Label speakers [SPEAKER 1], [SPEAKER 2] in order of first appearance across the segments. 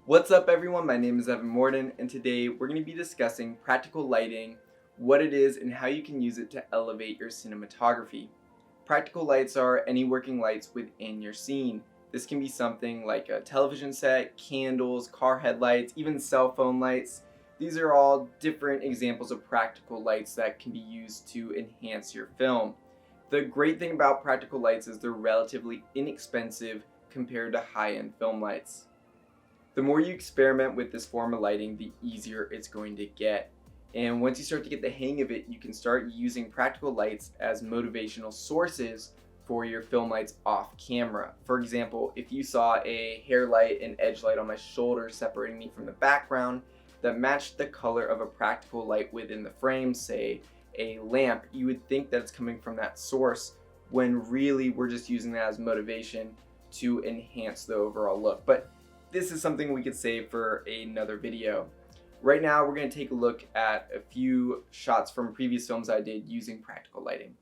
[SPEAKER 1] What's up everyone, my name is Morton, and today we're going to be discussing practical lighting, what it is and how you can use it to elevate your cinematography. Practical lights are any working lights within your scene. This can be something like a television set, candles, car headlights, even cell phone lights. These are all different examples of practical lights that can be used to enhance your film. The great thing about practical lights is they're relatively inexpensive compared to high-end film lights. The more you experiment with this form of lighting, the easier it's going to get. And once you start to get the hang of it, you can start using practical lights as motivational sources for your film lights off camera. For example, if you saw a hair light and edge light on my shoulder separating me from the background that matched the color of a practical light within the frame, say a lamp, you would think that it's coming from that source when really we're just using that as motivation to enhance the overall look. But this is something we could save for another video. Right now we're going to take a look at a few shots from previous films I did using practical lighting.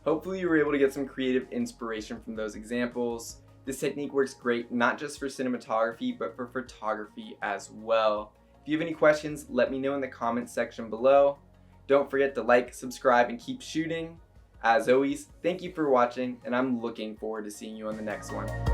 [SPEAKER 1] Hopefully you were able to get some creative inspiration from those examples. This technique works great not just for cinematography but for photography as well. If you have any questions, let me know in the comments section below. Don't forget to like, subscribe, and keep shooting. As always, thank you for watching, and I'm looking forward to seeing you on the next one.